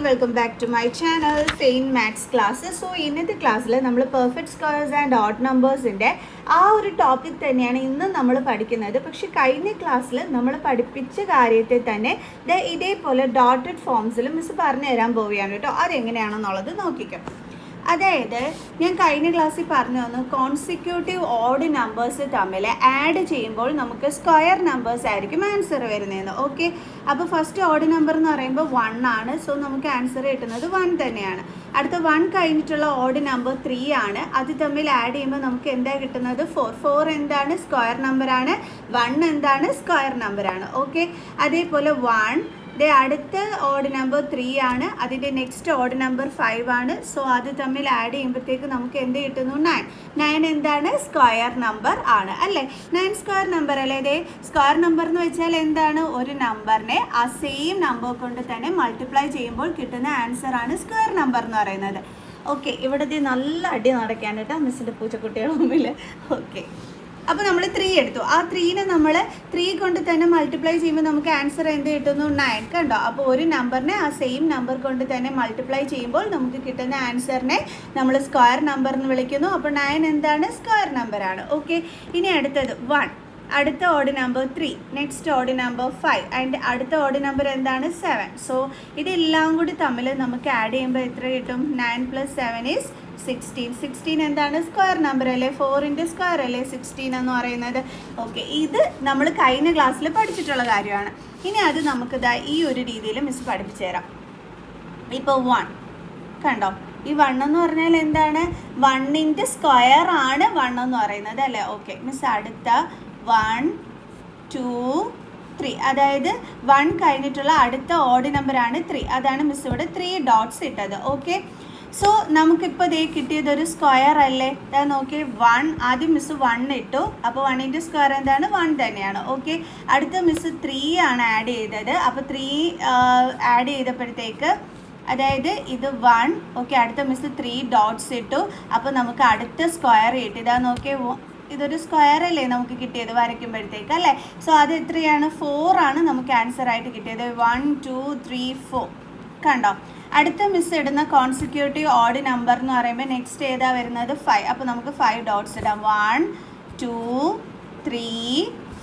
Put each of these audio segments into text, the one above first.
welcome back to my channel Saint Maths classes. So ഇന്നത്തെ ക്ലാസ്സിൽ നമ്മൾ പെർഫെക്റ്റ് സ്ക്വയേഴ്സ് ആൻഡ് ഓഡ് നമ്പേഴ്സിൻ്റെ ആ ഒരു ടോപ്പിക് തന്നെയാണ് ഇന്ന് നമ്മൾ പഠിക്കുന്നത്. പക്ഷെ കഴിഞ്ഞ ക്ലാസ്സിൽ നമ്മൾ പഠിപ്പിച്ച കാര്യത്തെ തന്നെ ഇതേപോലെ ഡോട്ടഡ് ഫോംസിൽ മിസ് പറഞ്ഞു തരാൻ പോവുകയാണ് കേട്ടോ. അതെങ്ങനെയാണെന്നുള്ളത് നോക്കിക്കാം. അതായത് ഞാൻ കഴിഞ്ഞ ക്ലാസ്സിൽ പറഞ്ഞു തന്നു കോൺസിക്യൂട്ടീവ് ഓഡ് നമ്പേഴ്സ് തമ്മിൽ ആഡ് ചെയ്യുമ്പോൾ നമുക്ക് സ്ക്വയർ നമ്പേഴ്സ് ആയിരിക്കും ആൻസർ വരുന്നതെന്ന്. ഓക്കെ, അപ്പോൾ ഫസ്റ്റ് ഓഡ് നമ്പർ എന്ന് പറയുമ്പോൾ 1 ആണ്. സോ നമുക്ക് ആൻസർ കിട്ടുന്നത് 1 തന്നെയാണ്. അടുത്ത 1 കഴിഞ്ഞിട്ടുള്ള ഓഡ് നമ്പർ 3 ആണ്. അത് തമ്മിൽ ആഡ് ചെയ്യുമ്പോൾ നമുക്ക് എന്താ കിട്ടുന്നത് 4 എന്താണ് സ്ക്വയർ നമ്പറാണ്, 1 എന്താണ് സ്ക്വയർ നമ്പറാണ്. ഓക്കെ, അതേപോലെ 1 അടുത്ത ഓഡ് നമ്പർ 3 ആണ്. അതിൻ്റെ നെക്സ്റ്റ് ഓഡ് നമ്പർ 5 ആണ്. സോ അത് തമ്മിൽ ആഡ് ചെയ്യുമ്പോഴത്തേക്ക് നമുക്ക് എന്ത് കിട്ടുന്നു 9 എന്താണ് സ്ക്വയർ നമ്പർ ആണ് അല്ലേ. 9 സ്ക്വയർ നമ്പർ അല്ലേ. ഇതേ സ്ക്വയർ നമ്പർ എന്ന് വെച്ചാൽ എന്താണ്, ഒരു നമ്പറിനെ ആ സെയിം നമ്പർ കൊണ്ട് തന്നെ മൾട്ടിപ്ലൈ ചെയ്യുമ്പോൾ കിട്ടുന്ന ആൻസർ ആണ് സ്ക്വയർ നമ്പർ എന്ന് പറയുന്നത്. ഓക്കെ, ഇവിടുത്തെ നല്ല അടി നടക്കാൻ കേട്ടോ മിസ്സിൻ്റെ പൂച്ചക്കുട്ടികളുടെ മുമ്പിൽ. ഓക്കെ, അപ്പോൾ നമ്മൾ 3 എടുത്തു. ആ 3നെ നമ്മൾ 3 കൊണ്ട് തന്നെ മൾട്ടിപ്ലൈ ചെയ്യുമ്പോൾ നമുക്ക് ആൻസർ എന്ത് കിട്ടുന്നു 9. കണ്ടോ, അപ്പോൾ ഒരു നമ്പറിനെ ആ സെയിം നമ്പർ കൊണ്ട് തന്നെ മൾട്ടിപ്ലൈ ചെയ്യുമ്പോൾ നമുക്ക് കിട്ടുന്ന ആൻസറിനെ നമ്മൾ സ്ക്വയർ നമ്പർ എന്ന് വിളിക്കുന്നു. അപ്പോൾ 9 എന്താണ് സ്ക്വയർ നമ്പറാണ്. ഓക്കെ, ഇനി അടുത്തത് 1, അടുത്ത odd number 3, next odd number 5 and അടുത്ത ഓഡ് നമ്പർ എന്താണ് 7. സോ ഇതെല്ലാം കൂടി തമ്മിൽ നമുക്ക് ആഡ് ചെയ്യുമ്പോൾ എത്ര കിട്ടും 9 + 7 = 16 എന്താണ് സ്ക്വയർ നമ്പർ അല്ലേ. 4ൻ്റെ സ്ക്വയർ അല്ലേ 16 എന്ന് പറയുന്നത്. ഓക്കെ, ഇത് നമ്മൾ കഴിഞ്ഞ ക്ലാസ്സിൽ പഠിച്ചിട്ടുള്ള കാര്യമാണ്. ഇനി അത് നമുക്ക് ഈ ഒരു രീതിയിൽ മിസ് പഠിപ്പിച്ചു തരാം. ഇപ്പോൾ 1 കണ്ടോ, ഈ 1 എന്ന് പറഞ്ഞാൽ എന്താണ് 1ൻ്റെ സ്ക്വയർ ആണ് 1 എന്ന് പറയുന്നത് അല്ലേ. ഓക്കെ മിസ് അടുത്ത 1 2 3, അതായത് 1 കഴിഞ്ഞിട്ടുള്ള അടുത്ത ഓഡ് നമ്പറാണ് 3. അതാണ് മിസ് ഇവിടെ 3 ഡോട്ട്സ് ഇട്ടത്. ഓക്കെ, സോ നമുക്കിപ്പോൾ ഇതേ കിട്ടിയത് ഒരു സ്ക്വയർ അല്ലേ. നോക്കി 1 ആദ്യം മിസ് 1 ഇട്ടു. അപ്പോൾ 1ൻ്റെ സ്ക്വയർ എന്താണ് 1 തന്നെയാണ്. ഓക്കെ, അടുത്ത മിസ് 3 ആണ് ആഡ് ചെയ്തത്. അപ്പോൾ 3 ആഡ് ചെയ്തപ്പോഴത്തേക്ക് അതായത് ഇത് 1. ഓക്കെ, അടുത്ത മിസ് 3 ഡോട്ട്സ് ഇട്ടു. അപ്പോൾ നമുക്ക് അടുത്ത സ്ക്വയർ കിട്ടി. നോക്കി ഇതൊരു സ്ക്വയർ അല്ലേ നമുക്ക് കിട്ടിയത് വരയ്ക്കുമ്പോഴത്തേക്ക് അല്ലേ. സോ അത് എത്രയാണ് 4 ആണ് നമുക്ക് ആൻസർ ആയിട്ട് കിട്ടിയത്. 1 2 3 4 കണ്ടോ. അടുത്ത മിസ് ഇടുന്ന കോൺസിക്യൂട്ടീവ് ഓഡ് നമ്പർ എന്ന് പറയുമ്പോൾ നെക്സ്റ്റ് ഏതാ വരുന്നത് 5. അപ്പോൾ നമുക്ക് 5 ഡോട്ട്സ് ഇടാം. 1 2 3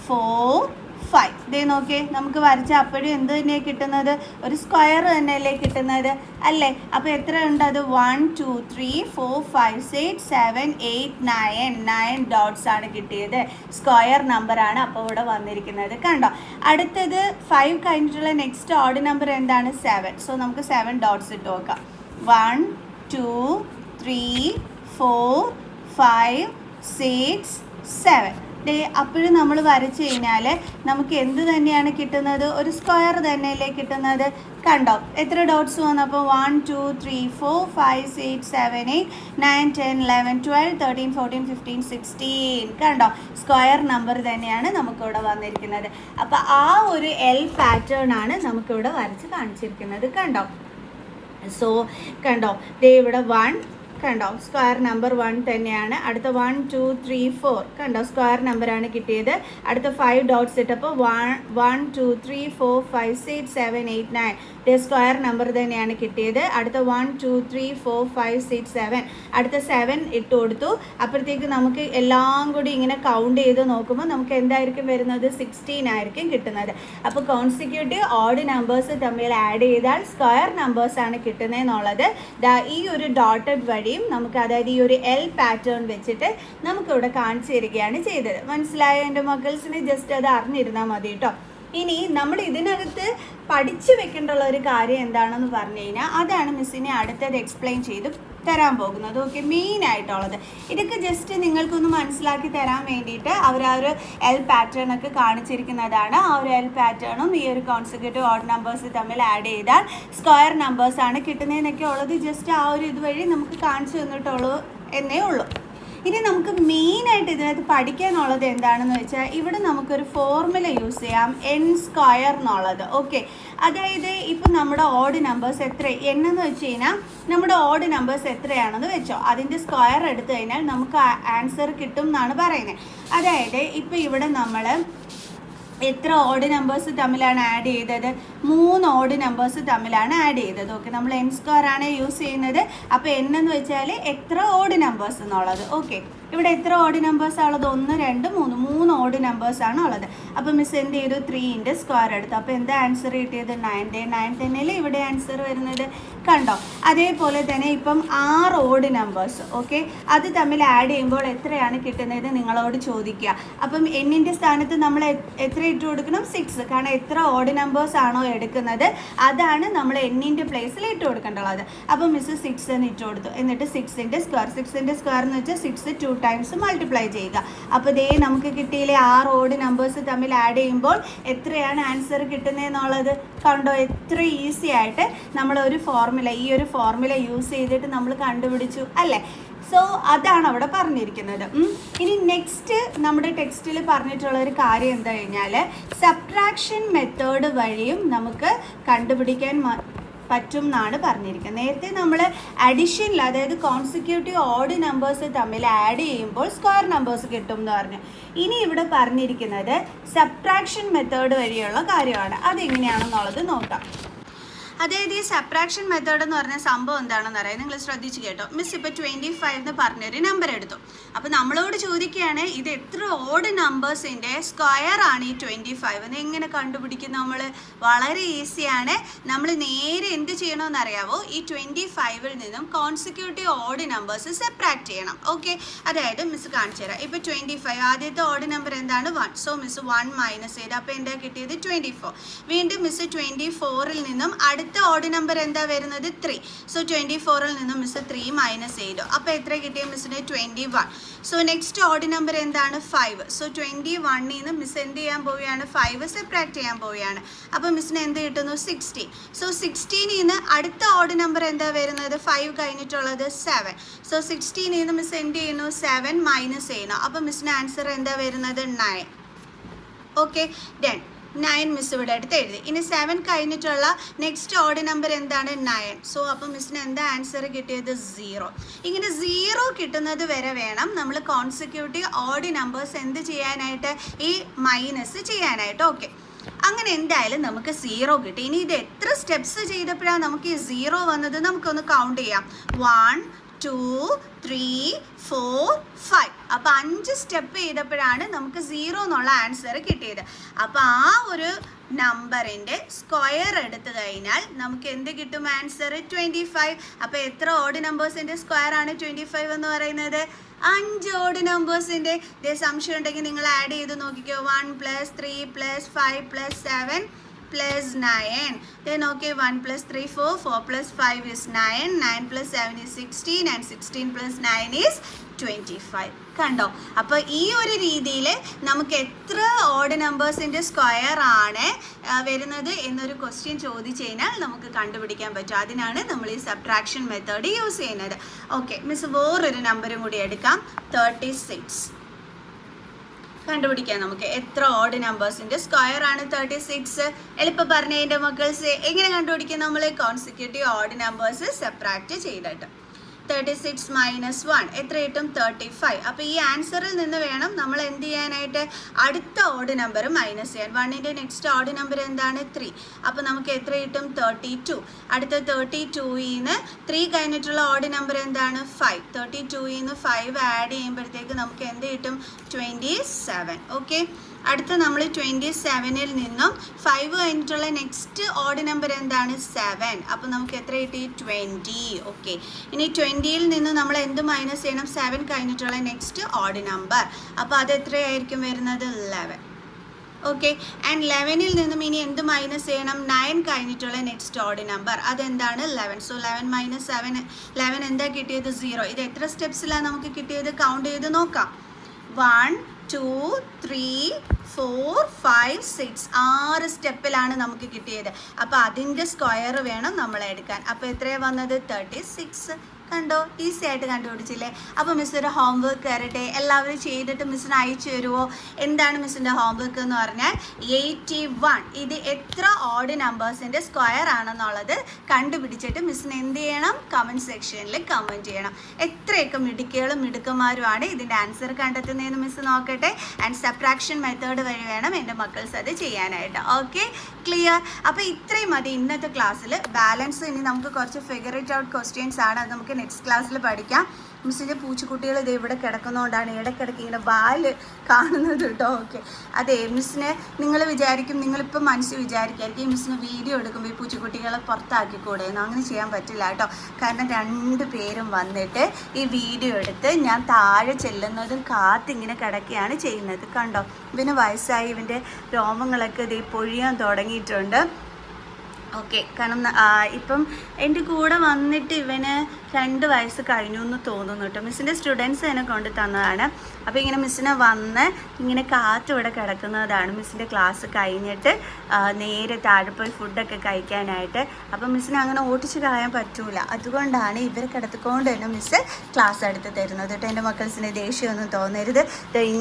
4 5. ഇതേ നോക്കിയേ, നമുക്ക് വരച്ച അപ്പോഴും എന്ത് തന്നെയാണ് കിട്ടുന്നത്, ഒരു സ്ക്വയർ തന്നെയല്ലേ കിട്ടുന്നത് അല്ലേ. അപ്പോൾ എത്ര ഉണ്ട് അത് 1 2 3 4 5 6 7 8 9 ഡോട്ട്സ് ആണ് കിട്ടിയത്. സ്ക്വയർ നമ്പറാണ് അപ്പോൾ ഇവിടെ വന്നിരിക്കുന്നത്. കണ്ടോ, അടുത്തത് 5 കഴിഞ്ഞിട്ടുള്ള നെക്സ്റ്റ് ഓഡ് നമ്പർ എന്താണ് 7. സോ നമുക്ക് 7 ഡോട്ട്സ് ഇട്ട് നോക്കാം. 1 2 3 4 5 6 7. അപ്പോഴും നമ്മൾ വരച്ച് കഴിഞ്ഞാൽ നമുക്ക് എന്ത് തന്നെയാണ് കിട്ടുന്നത്, ഒരു സ്ക്വയർ തന്നെയല്ലേ കിട്ടുന്നത്. കണ്ടോ എത്ര ഡോട്ട്സ് വന്നപ്പോൾ 1 2 3 4 5 6 7 8 9 10 11 12 13 14 15 16. കണ്ടോ, സ്ക്വയർ നമ്പർ തന്നെയാണ് നമുക്കിവിടെ വന്നിരിക്കുന്നത്. അപ്പോൾ ആ ഒരു L പാറ്റേൺ ആണ് നമുക്കിവിടെ വരച്ച് കാണിച്ചിരിക്കുന്നത്. കണ്ടോ, സോ കണ്ടോ ഇവിടെ 1 കണ്ടോ സ്ക്വയർ നമ്പർ 1 തന്നെയാണ്. അടുത്ത 1 2 3 4 കണ്ടോ സ്ക്വയർ നമ്പറാണ് കിട്ടിയത്. അടുത്ത 5 ഡോട്ട്സ് ഇട്ടപ്പോൾ 1 2 3 4 5 6 7 8 9 സ്ക്വയർ നമ്പർ തന്നെയാണ് കിട്ടിയത്. അടുത്ത 1 2 3 4 5 6 7 അടുത്ത 7 ഇട്ട് കൊടുത്തു. അപ്പോഴത്തേക്ക് നമുക്ക് എല്ലാം കൂടി ഇങ്ങനെ കൗണ്ട് ചെയ്ത് നോക്കുമ്പോൾ നമുക്ക് എന്തായിരിക്കും വരുന്നത് 16 ആയിരിക്കും കിട്ടുന്നത്. അപ്പോൾ കോൺസിക്യൂട്ടീവ് ഓഡ് നമ്പേഴ്സ് തമ്മിൽ ആഡ് ചെയ്താൽ സ്ക്വയർ നമ്പേഴ്സാണ് കിട്ടുന്നതെന്നുള്ളത് ഈ ഒരു ഡോട്ടഡ് വഴി നമുക്ക്, അതായത് ഈ ഒരു L പാറ്റേൺ വെച്ചിട്ട് നമുക്കിവിടെ കാണിച്ചു തരികയാണ് ചെയ്തത്. മനസ്സിലായോ എൻ്റെ മക്കൾസിന്? ജസ്റ്റ് അത് അറിഞ്ഞിരുന്നാൽ മതി കേട്ടോ. ഇനി നമ്മൾ ഇതിനകത്ത് പഠിച്ചു വെക്കേണ്ടുള്ള ഒരു കാര്യം എന്താണെന്ന് പറഞ്ഞു കഴിഞ്ഞാൽ അതാണ് മിസ്സിനെ അടുത്തത് എക്സ്പ്ലെയിൻ ചെയ്ത് തരാൻ പോകുന്നത്. ഓക്കെ, മെയിനായിട്ടുള്ളത് ഇതൊക്കെ ജസ്റ്റ് നിങ്ങൾക്കൊന്ന് മനസ്സിലാക്കി തരാൻ വേണ്ടിയിട്ട് അവർ ആ ഒരു L പാറ്റേൺ ഒക്കെ കാണിച്ചിരിക്കുന്നതാണ്. ആ ഒരു L പാറ്റേണും ഈ ഒരു കോൺസിക്യൂട്ടീവ് ഓഡ് നമ്പേഴ്സ് തമ്മിൽ ആഡ് ചെയ്താൽ സ്ക്വയർ നമ്പേഴ്സാണ് കിട്ടുന്നതെന്നൊക്കെ ഉള്ളത് ജസ്റ്റ് ആ ഒരു ഇതുവഴി നമുക്ക് കാണിച്ചു തന്നിട്ടുള്ളൂ എന്നേ ഉള്ളൂ. ഇനി നമുക്ക് മെയിനായിട്ട് ഇതിനകത്ത് പഠിക്കാനുള്ളത് എന്താണെന്ന് വെച്ചാൽ ഇവിടെ നമുക്കൊരു ഫോർമുല യൂസ് ചെയ്യാം n² എന്നുള്ളത്. ഓക്കെ, അതായത് ഇപ്പം നമ്മുടെ ഓഡ് നമ്പേഴ്സ് എത്ര എന്ന് വെച്ച് കഴിഞ്ഞാൽ നമ്മുടെ ഓഡ് നമ്പേഴ്സ് എത്രയാണെന്ന് വെച്ചോ, അതിൻ്റെ സ്ക്വയർ എടുത്തു കഴിഞ്ഞാൽ നമുക്ക് ആൻസർ കിട്ടും എന്നാണ് പറയുന്നത്. അതായത് ഇപ്പം ഇവിടെ നമ്മൾ എത്ര ഓഡ് നമ്പേഴ്സ് തമ്മിലാണ് ആഡ് ചെയ്തത്? 3 ഓഡ് നമ്പേഴ്സ് തമ്മിലാണ് ആഡ് ചെയ്തത്. ഓക്കെ, നമ്മൾ n സ്ക്വയർ ആണ് യൂസ് ചെയ്യുന്നത്. അപ്പോൾ n എന്ന് വെച്ചാൽ എത്ര ഓഡ് നമ്പേഴ്സ് എന്നുള്ളത്. ഓക്കെ, ഇവിടെ എത്ര ഓഡ് നമ്പേഴ്സാണ് ഉള്ളത്? 1 2 3 3 ഓഡ് നമ്പേഴ്സാണ് ഉള്ളത്. അപ്പോൾ മിസ് എന്ത് ചെയ്തു? 3ൻ്റെ സ്ക്വയർ എടുത്തു. അപ്പോൾ എന്താ ആൻസർ കിട്ടിയത്? 9 തന്നെയല്ലേ ഇവിടെ ആൻസർ വരുന്നത്. കണ്ടോ? അതേപോലെ തന്നെ ഇപ്പം 6 ഓഡ് നമ്പേഴ്സ്, ഓക്കെ, അത് തമ്മിൽ ആഡ് ചെയ്യുമ്പോൾ എത്രയാണ് കിട്ടുന്നത് നിങ്ങളോട് ചോദിക്കുക. അപ്പം എന്നിൻ്റെ സ്ഥാനത്ത് നമ്മൾ എത്ര ഇട്ട് കൊടുക്കണം? 6. കാരണം എത്ര ഓഡ് നമ്പേഴ്സ് ആണോ എടുക്കുന്നത് അതാണ് നമ്മൾ എന്നിൻ്റെ പ്ലേസിൽ ഇട്ട് കൊടുക്കേണ്ടത്. അപ്പോൾ മിസ് 6 എന്ന് ഇട്ട് കൊടുത്തു. എന്നിട്ട് 6ൻ്റെ സ്ക്വയർ എന്ന് വെച്ചാൽ 6 2 ടൈംസ് മൾട്ടിപ്ലൈ ചെയ്യുക. അപ്പോൾ ദേ നമുക്ക് കിട്ടിയില്ലേ 6 ഓഡ് നമ്പേഴ്സ് തമ്മിൽ ആഡ് ചെയ്യുമ്പോൾ എത്രയാണ് ആൻസർ കിട്ടുന്നതെന്നുള്ളത്. കണ്ടോ? എത്ര ഈസി ആയിട്ട് നമ്മൾ ഈ ഒരു ഫോർമുല യൂസ് ചെയ്തിട്ട് നമ്മൾ കണ്ടുപിടിച്ചു അല്ലേ. സോ അതാണ് അവിടെ പറഞ്ഞിരിക്കുന്നത്. ഇനി നെക്സ്റ്റ് നമ്മുടെ ടെക്സ്റ്റിൽ പറഞ്ഞിട്ടുള്ള ഒരു കാര്യം എന്താ കഴിഞ്ഞാൽ സബ്ട്രാക്ഷൻ മെത്തേഡ് വഴിയും നമുക്ക് കണ്ടുപിടിക്കാൻ പറ്റും എന്നാണ് പറഞ്ഞിരിക്കുന്നത്. നേരത്തെ നമ്മൾ അഡിഷനിൽ, അതായത് കോൺസിക്യൂട്ടീവ് ഓഡ് നമ്പേഴ്സ് തമ്മിൽ ആഡ് ചെയ്യുമ്പോൾ സ്ക്വയർ നമ്പേഴ്സ് കിട്ടും എന്ന് പറഞ്ഞു. ഇനി ഇവിടെ പറഞ്ഞിരിക്കുന്നത് സബ്ട്രാക്ഷൻ മെത്തേഡ് വഴിയുള്ള കാര്യമാണ്. അതെങ്ങനെയാണെന്നുള്ളത് നോക്കാം. അതായത് ഈ സബ്ട്രാക്ഷൻ മെത്തേഡ് എന്ന് പറഞ്ഞ സംഭവം എന്താണെന്ന് അറിയാം. നിങ്ങൾ ശ്രദ്ധിച്ച് കേട്ടോ. മിസ് ഇപ്പോൾ 25 എന്ന് പറഞ്ഞൊരു നമ്പർ എടുത്തു. അപ്പോൾ നമ്മളോട് ചോദിക്കുകയാണ് ഇത് എത്ര ഓഡ് നമ്പേഴ്സിൻ്റെ സ്ക്വയർ ആണ് ഈ 25 എന്ന് എങ്ങനെ കണ്ടുപിടിക്കും നമ്മൾ? വളരെ ഈസിയാണ്. നമ്മൾ നേരെ എന്ത് ചെയ്യണമെന്ന് അറിയാവോ? ഈ 25ൽ നിന്നും കോൺസിക്യൂട്ടീവ് ഓഡ് നമ്പേഴ്സ് സെപ്പറേറ്റ് ചെയ്യണം. ഓക്കെ, അതായത് മിസ് കാണിച്ചു തരാം. ഇപ്പോൾ 25 ആദ്യത്തെ ഓഡ് നമ്പർ എന്താണ്? 1. സോ മിസ് 1 മൈനസ് ചെയ്ത് അപ്പോൾ എന്താ കിട്ടിയത്? 24. വീണ്ടും മിസ് 24ൽ നിന്നും അടുത്ത ഓഡ് നമ്പർ എന്താ വരുന്നത്? 3. സോ 24ൽ നിന്നും മിസ് 3 മൈനസ് ചെയ്തു. അപ്പോൾ എത്ര കിട്ടിയ മിസ്സിന്? 21. സോ നെക്സ്റ്റ് ഓഡ് നമ്പർ എന്താണ്? 5. സോ 21ൽ നിന്ന് മിസ് എന്ത് ചെയ്യാൻ പോവുകയാണ്? 5 സെപ്പറേറ്റ് ചെയ്യാൻ പോവുകയാണ്. അപ്പോൾ മിസ്സിന് എന്ത് കിട്ടുന്നു? 16. സോ 16ൽ നിന്ന് അടുത്ത ഓഡ് നമ്പർ എന്താ വരുന്നത്? 5 കഴിഞ്ഞിട്ടുള്ളത് 7. സോ 16ൽ നിന്ന് മിസ് എന്ത് ചെയ്യുന്നു? 7 മൈനസ് ചെയ്യുന്നു. അപ്പോൾ മിസ്സിന് ആൻസർ എന്താ വരുന്നത്? 9. Okay, done. 9 മിസ് ഇവിടെ അടുത്ത് എഴുതി. ഇനി 7 കഴിഞ്ഞിട്ടുള്ള നെക്സ്റ്റ് ഓഡ് നമ്പർ എന്താണ്? 9. സോ അപ്പോൾ മിസ്സിന് എന്താ ആൻസർ കിട്ടിയത്? 0. ഇങ്ങനെ 0 കിട്ടുന്നത് വരെ വേണം നമ്മൾ കോൺസിക്യൂട്ടീവ് ഓഡ് നമ്പേഴ്സ് എന്ത് ചെയ്യാനായിട്ട്? ഈ മൈനസ് ചെയ്യാനായിട്ട്. ഓക്കെ, അങ്ങനെ എന്തായാലും നമുക്ക് 0 കിട്ടി. ഇനി ഇത് എത്ര സ്റ്റെപ്സ് ചെയ്തപ്പോഴാണ് നമുക്ക് ഈ 0 വന്നത്? നമുക്കൊന്ന് കൗണ്ട് ചെയ്യാം. 1 2 3 4 5. അപ്പോൾ 5 സ്റ്റെപ്പ് ചെയ്തപ്പോഴാണ് നമുക്ക് 0 എന്നുള്ള ആൻസർ കിട്ടിയത്. അപ്പോൾ ആ ഒരു നമ്പറിൻ്റെ സ്ക്വയർ എടുത്തു കഴിഞ്ഞാൽ നമുക്ക് എന്ത് കിട്ടും? ആൻസർ 25. അപ്പോൾ എത്ര ഓഡ് നമ്പേഴ്സിൻ്റെ സ്ക്വയർ ആണ് 25 എന്ന് പറയുന്നത്? 5 ഓഡ് നമ്പേഴ്സിൻ്റെ. ഇതേ സംശയം ഉണ്ടെങ്കിൽ നിങ്ങൾ ആഡ് ചെയ്ത് നോക്കിക്കോ. 1 + 3 + 5 + 7 plus 9. Then okay, 1 + 3 4, 4 + 5 is 9, 9 + 7 is 16 and 16 + 9 is 25. കണ്ടോ? അപ്പോൾ ഈ ഒരു രീതിയിൽ നമുക്ക് എത്ര ഓഡ് നമ്പേഴ്സിൻ്റെ സ്ക്വയർ ആണ് വരുന്നത് എന്നൊരു ക്വസ്റ്റ്യൻ ചോദിച്ചു കഴിഞ്ഞാൽ നമുക്ക് കണ്ടുപിടിക്കാൻ പറ്റും. അതിനാണ് നമ്മൾ ഈ സബ്ട്രാക്ഷൻ മെത്തേഡ് യൂസ് ചെയ്യുന്നത്. ഓക്കെ, മിസ് വേറൊരു നമ്പറും കൂടി എടുക്കാം. 36 കണ്ടുപിടിക്കാം. നമുക്ക് എത്ര ഓഡ് നമ്പേഴ്സിൻ്റെ സ്ക്വയർ ആണ് 36? എളുപ്പം പറഞ്ഞതിൻ്റെ മക്കൾസ് എങ്ങനെ കണ്ടുപിടിക്കാം? നമ്മൾ കോൺസിക്യൂട്ടീവ് ഓഡ് നമ്പേഴ്സ് സെപ്പറേറ്റ് ചെയ്തിട്ട് 36 - 1 എത്ര കിട്ടും? 35. അപ്പോൾ ഈ ആൻസറിൽ നിന്ന് വേണം നമ്മൾ എന്ത് ചെയ്യാനായിട്ട്? അടുത്ത ഓഡ് നമ്പർ മൈനസ് ചെയ്യാൻ. 1ൻ്റെ നെക്സ്റ്റ് ഓഡ് നമ്പർ എന്താണ്? 3. അപ്പോൾ നമുക്ക് എത്ര കിട്ടും? 32. അടുത്ത 32ൽ നിന്ന് 3 കഴിഞ്ഞിട്ടുള്ള ഓഡ് നമ്പർ എന്താണ്? 5. 32ൽ നിന്ന് 5 ആഡ് ചെയ്യുമ്പോഴത്തേക്ക് നമുക്ക് എന്ത് കിട്ടും? 27. ഓക്കെ, അടുത്ത നമ്മൾ 27ൽ നിന്നും 5 കഴിഞ്ഞിട്ടുള്ള നെക്സ്റ്റ് ഓഡ് നമ്പർ എന്താണ്? 7. അപ്പോൾ നമുക്ക് എത്ര കിട്ടി? 20. ഓക്കെ, ഇനി 20ൽ നിന്ന് നമ്മൾ എന്ത് മൈനസ് ചെയ്യണം? 7 കഴിഞ്ഞിട്ടുള്ള നെക്സ്റ്റ് ഓഡ് നമ്പർ. അപ്പോൾ അത് എത്രയായിരിക്കും വരുന്നത്? 11. ഓക്കെ, ആൻഡ് 11ൽ നിന്നും ഇനി എന്ത് മൈനസ് ചെയ്യണം? 9 കഴിഞ്ഞിട്ടുള്ള നെക്സ്റ്റ് ഓഡ് നമ്പർ. അതെന്താണ്? 11. സോ 11 - 7 11 എന്താ കിട്ടിയത്? 0. ഇത് എത്ര സ്റ്റെപ്സിലാണ് നമുക്ക് കിട്ടിയത്? കൗണ്ട് ചെയ്ത് നോക്കാം. 1 2 3 4 5 6 6 സ്റ്റെപ്പിലാണ് നമുക്ക് കിട്ടിയത്. അപ്പോൾ അതിൻ്റെ സ്ക്വയർ വേണം നമ്മൾ എടുക്കാൻ. അപ്പോൾ എത്രയാണ് വന്നത്? 36. കണ്ടോ, ഈസി ആയിട്ട് കണ്ടുപിടിച്ചില്ലേ? അപ്പോൾ മിസ് ഒരു ഹോംവർക്ക് തരട്ടെ, എല്ലാവരും ചെയ്തിട്ട് മിസ്സിന് അയച്ചു തരുമോ? എന്താണ് മിസ്സിൻ്റെ ഹോംവർക്ക് എന്ന് പറഞ്ഞാൽ 81 ഇത് എത്ര ഓഡ് നമ്പേഴ്സിൻ്റെ സ്ക്വയർ ആണെന്നുള്ളത് കണ്ടുപിടിച്ചിട്ട് മിസ്സിന് എന്ത് ചെയ്യണം? കമൻറ്റ് സെക്ഷനിൽ കമൻറ്റ് ചെയ്യണം. എത്രയൊക്കെ മിടുക്കികളും മിടുക്കന്മാരുമാണ് ഇതിൻ്റെ ആൻസർ കണ്ടെത്തുന്നതെന്ന് മിസ് നോക്കട്ടെ. ആൻഡ് സബ്ട്രാക്ഷൻ മെത്തേഡ് വഴി വേണം എൻ്റെ മക്കൾസ് അത് ചെയ്യാനായിട്ട്. Okay, clear? അപ്പോൾ ഇത്രയും മതി ഇന്നത്തെ ക്ലാസ്സിൽ. ബാലൻസ് ഇനി നമുക്ക് കുറച്ച് ഫിഗർ ഇറ്റ് ഔട്ട് ക്വസ്റ്റ്യൻസ് ആണ്, അത് നമുക്ക് നെക്സ്റ്റ് ക്ലാസ്സിൽ പഠിക്കാം. മിസ്സിൻ്റെ പൂച്ചക്കുട്ടികൾ ഇത് ഇവിടെ കിടക്കുന്നതുകൊണ്ടാണ് ഇടയ്ക്കിടയ്ക്ക് ഇങ്ങനെ വാല് കാണുന്നത് കേട്ടോ. ഓക്കെ, അതെ മിസ്സിനെ നിങ്ങൾ വിചാരിക്കും, നിങ്ങളിപ്പോൾ മനസ്സിൽ വിചാരിക്കായിരിക്കും മിസ്സിന് വീഡിയോ എടുക്കുമ്പോൾ ഈ പൂച്ചക്കുട്ടികളെ പുറത്താക്കിക്കൂടെ എന്ന്. അങ്ങനെ ചെയ്യാൻ പറ്റില്ല കേട്ടോ. കാരണം 2 പേരും വന്നിട്ട് ഈ വീഡിയോ എടുത്ത് ഞാൻ താഴെ ചെല്ലുന്നതും കാത്തിങ്ങനെ കിടക്കുകയാണ് ചെയ്യുന്നത്. കണ്ടോ, ഇവന് വയസ്സായി, ഇവൻ്റെ രോമങ്ങളൊക്കെ ഇത് പൊഴിയാൻ തുടങ്ങിയിട്ടുണ്ട്. ഓക്കെ, കാരണം ഇപ്പം എൻ്റെ കൂടെ വന്നിട്ട് ഇവന് 2 വയസ്സ് കഴിഞ്ഞു എന്ന് തോന്നുന്നു കേട്ടോ. മിസ്സിൻ്റെ സ്റ്റുഡൻസ് എന്നെ കൊണ്ട് തന്നതാണ്. അപ്പോൾ ഇങ്ങനെ മിസ്സിനെ വന്ന് ഇങ്ങനെ കാറ്റ് ഇവിടെ കിടക്കുന്നതാണ്. മിസ്സിൻ്റെ ക്ലാസ് കഴിഞ്ഞിട്ട് നേരെ താഴെ പോയി ഫുഡൊക്കെ കഴിക്കാനായിട്ട്. അപ്പം മിസ്സിനെ അങ്ങനെ ഓട്ടിച്ച് കളയാൻ പറ്റൂല, അതുകൊണ്ടാണ് ഇവരെ കിടത്തിക്കൊണ്ട് തന്നെ മിസ്സ് ക്ലാസ് എടുത്ത് തരുന്നത് കേട്ടോ. എൻ്റെ മക്കൾസിന് ദേഷ്യമൊന്നും തോന്നരുത്.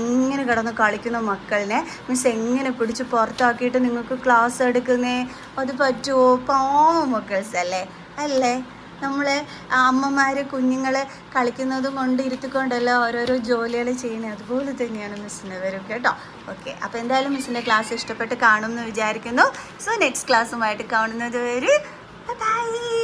ഇങ്ങനെ കിടന്ന് കളിക്കുന്ന മക്കളിനെ മിസ് എങ്ങനെ പിടിച്ച് പുറത്താക്കിയിട്ട് നിങ്ങൾക്ക് ക്ലാസ് എടുക്കുന്നേ? അത് പറ്റുമോ? പാവം മക്കൾസ് അല്ലേ? നമ്മൾ അമ്മമാർ കുഞ്ഞുങ്ങൾ കളിക്കുന്നതും കൊണ്ട് ഇരുത്തിക്കൊണ്ടല്ലോ ഓരോരോ ജോലികൾ ചെയ്യുന്നത്. അതുപോലെ തന്നെയാണ് മിസ്സിന് വരും കേട്ടോ. ഓക്കെ, അപ്പോൾ എന്തായാലും മിസ്സിൻ്റെ ക്ലാസ് ഇഷ്ടപ്പെട്ട് കാണുമെന്ന് വിചാരിക്കുന്നു. സോ നെക്സ്റ്റ് ക്ലാസ്സുമായിട്ട് കാണുന്നത് വരെ ബൈ.